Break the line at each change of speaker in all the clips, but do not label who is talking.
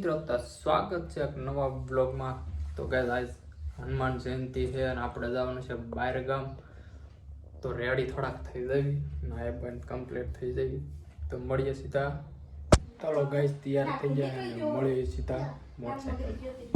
મિત્રો, તો સ્વાગત છે એક નવા બ્લોગમાં। તો ગાઈસ આજ હનુમાન જયંતિ છે અને આપણે જવાનું છે બહાર ગામ। તો રેડી થોડાક થઈ જવી, નાય બંધ કમ્પ્લીટ થઈ જવી। તો મળીએ સીધા, ચાલો ગાઈસ તૈયાર થઈ જાય અને મળીએ સીધા મોટરસાઇકલ।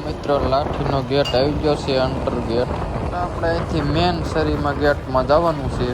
મિત્રો, લાઠીનો ગેટ આવી ગયો છે, અંડર ગેટ। આપણે અહીંથી મેન શરીરમાં ગેટમાં જવાનું છે।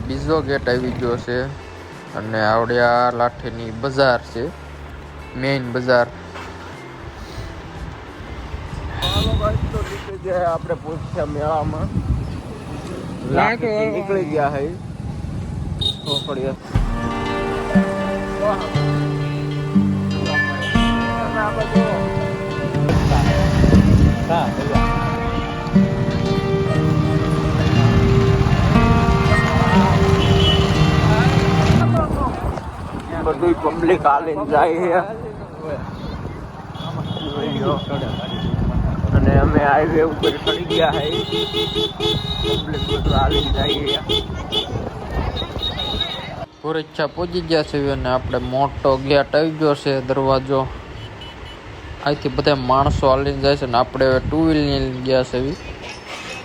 બીજો ગેટ આવી ગયો છે અને આવડ્યા લાઠીની બજાર છે, મેઇન બજાર। આપણે પૂછ્યા મેળામાં નીકળી ગયા હે ચોકડીએ। બધું પબ્લિક હાલીને જાય છે અને અમે હાઈવે ઉપર ચડી ગયા છે, પબ્લિક બધું હાલીને જાય છે। પોરચ્છા પહોંચી ગયા છે અને આપણે મોટો ગેટ આવી ગયો છે, દરવાજો। અહીંથી બધા માણસો હાલીને જાય છે ને આપણે હવે ટુ વ્હીલર ગયા છે।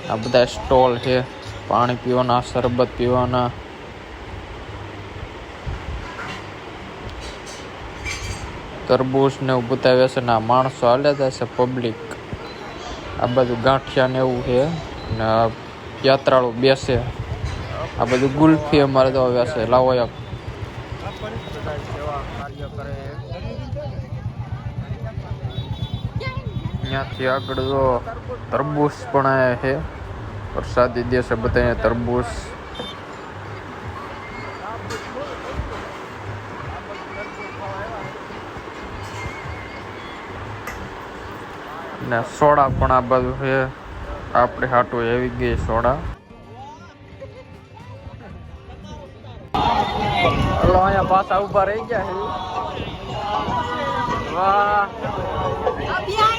આ બધા સ્ટોલ છે, પાણી પીવાના, શરબત પીવાના। તરબૂચ ને એવું બતાવ્યા છે ને આ માણસો હાલે જાય છે, પબ્લિક। આ બધું ગાંઠિયા ને એવું છે ને યાત્રાળુ બેસે। આ બધું ગુલ્ફી અમારે તો આવ્યા છે, લાવો એક ત્યાંથી આગળ જો તરબૂચ પણ આવ્યા છે, વરસાદી દિવસે બધા તરબૂચ। ને સોડા પણ આ બાજુ છે, આપણે હાટું આવી ગઈ સોડા। હલો, અહીંયા પાછા ઉભા રહી ગયા છે। વાહ,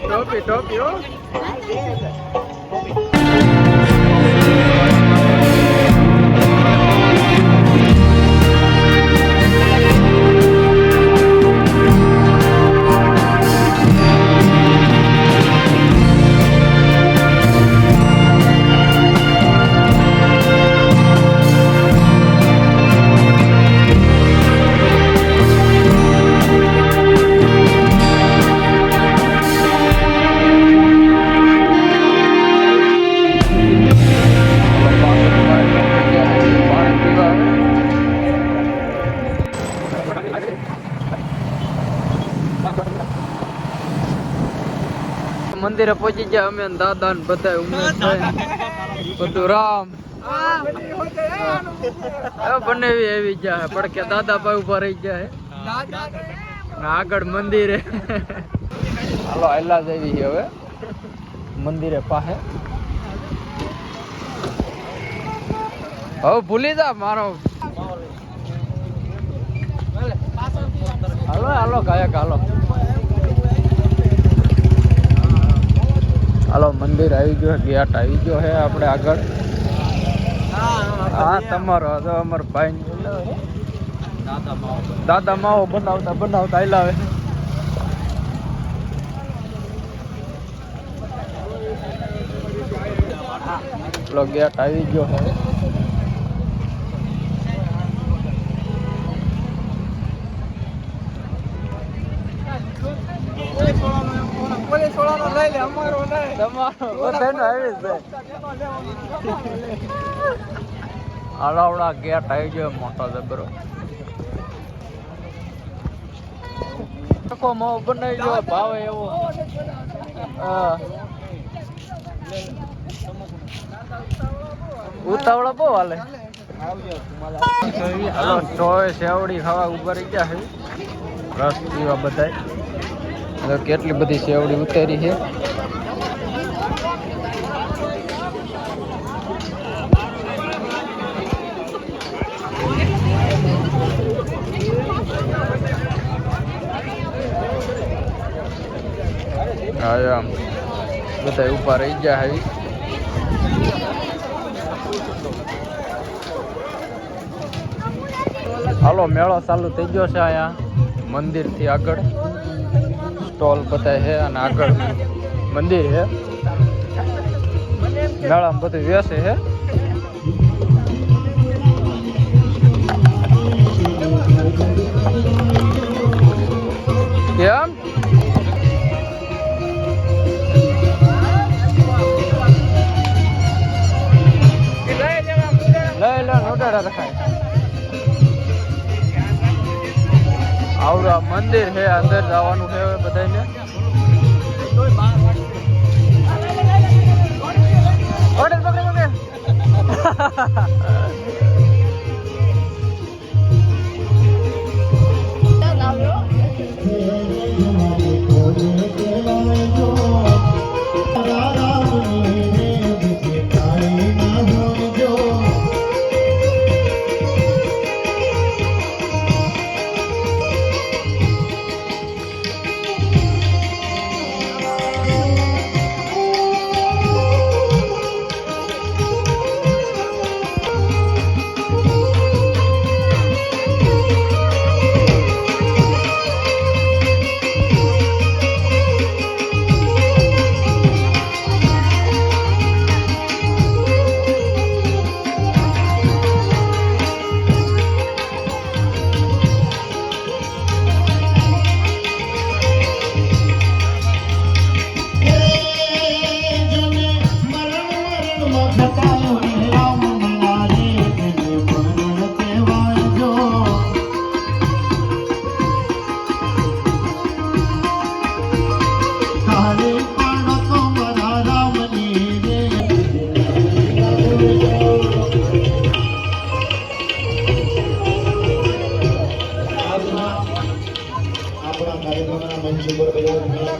ટોપી ટોપી હો। મંદિરે પહોંચી ગયા અમે દાદા ને બધા ઉમેશભાઈ બધું રામ બંને એવી ગયા પણ કે દાદા ભાઈ ઉભા રહી ગયા આગળ મંદિરે. હાલો આયલા જેવી છે હવે મંદિરે પાસે. હવે ભૂલી જા મારો. હાલો હાલો ગાયક હાલો. હાલો મંદિર આવી ગયો, ગેટ આવી ગયો હે આપણે આગળ. હા તમારો તો અમાર ભાઈ દાદા માવો બનાવતા બનાવતા આયલા હવે ગેટ આવી ગયો હે. હાલાવડા ગેટ આવી ગયો મોટો જબરો. માવો બનાવી ગયો ભાવે એવો. ઉતાવળા બહુ હાલે. હાલો ચોય સેવડી ખાવા ઉભા રહી ગયા છે. રસ પીવા બધા કેટલી બધી સેવડી ઉતારી છે. હા બધા ઉભા રહી ગયા છે. હાલો મેળો ચાલુ થઈ ગયો છે. અહીંયા મંદિર થી આગળ સ્ટોલ બધા છે અને આગળ મંદિર છે. મેળામાં બધું વેસે છે. કેમ લઈ લે નોટાડા રખાય. આવડા મંદિર છે, અંદર જવાનું છે બધાને.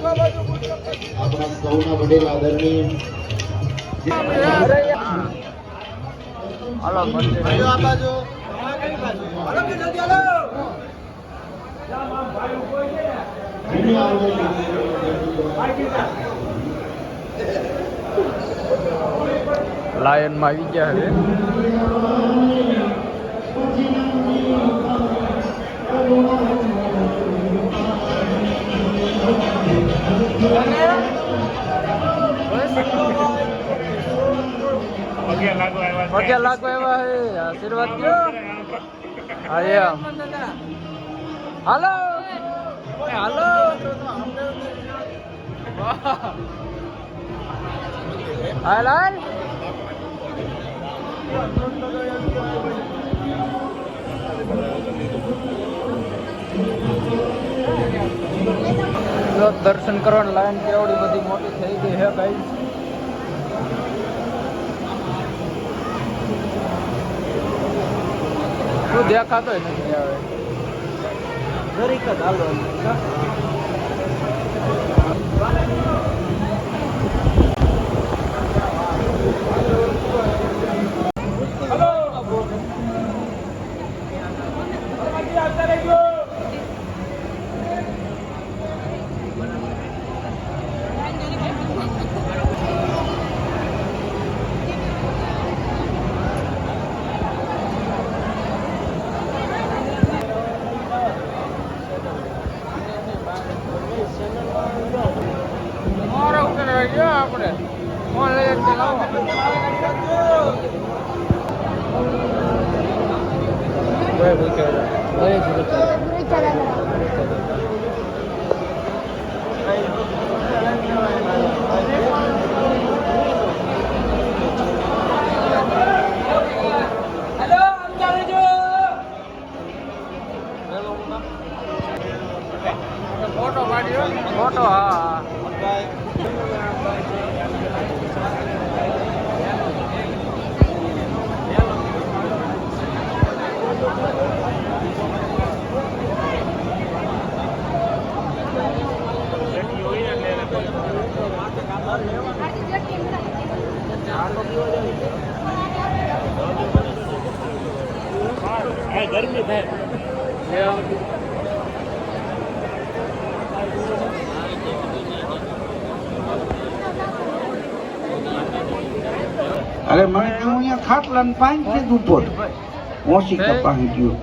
આપણા સૌના વડીલ આદરણીય
હાલો મંદિર આ બાજુ લાયન માં આવી ગયા હવે. પગે લાગો એવા હે આશીર્વાદ દો. હા હાલો હાલો હાલ હાલ. દર્શન કરવાની લાઈન કેવડી બધી મોટી થઈ ગઈ હે ભાઈ. તું દેખાતો નથી આવે
જરીક જ હાલો
આપણે ફોન લઈ ચલાવો ફોટો પાડ્યો ફોટો હા
ગરમી થાય
અરે મને હું અહીંયા ખાટલા ને પાંચ છે ઉપર ઓછી કપાઈ ગયું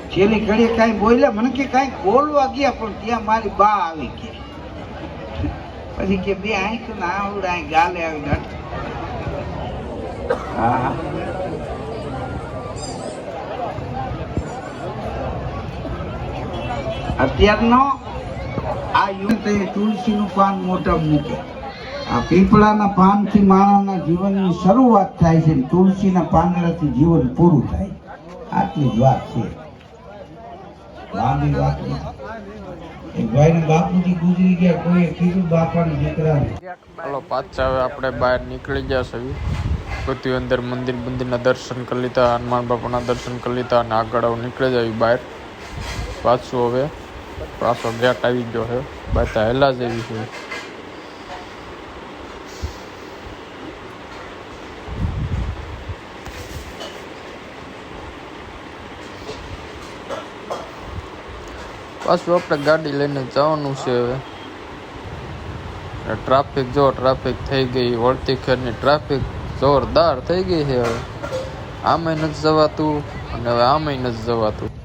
છેલ્લી ઘડીએ કાંઈ બોલ્યા મને કે કાંઈ બોલવા ગયા પણ ત્યાં મારી બા આવી ગઈ પછી કે બે આંખ ના આવડે અહીં ગાલે આવી હા અત્યારનો આ યુગ તુલસીનું પાન મોટા મૂકે આ પીપળાના પાનથી માણસના જીવનની શરૂઆત થાય છે તુલસીના પાંદડાથી જીવન પૂરું થાય આટલી જ વાત છે લાંબી વાત એક ભાઈને બાપુજી ગુજરી ગયા કોઈએ કીધું બાપાના દીકરાને
ચાલો પાછા હવે આપણે બહાર નીકળી ગયા છે બધું અંદર મંદિરના દર્શન કરી લીધા હનુમાન બાપાના દર્શન કરી લીધા અને આગળ હવે નીકળી જાય બહાર પાછું હવે પાછો ગેટ આવી ગયો છે બધા હેલા જેવી છે પાછું આપણે ગાડી લઈને જવાનું છે હવે ટ્રાફિક જો ટ્રાફિક થઈ ગઈ વળતી ખેરની ટ્રાફિક જોરદાર થઈ ગઈ છે હવે આમેય નથી જવાતું અને હવે આમેય નથી જવાતું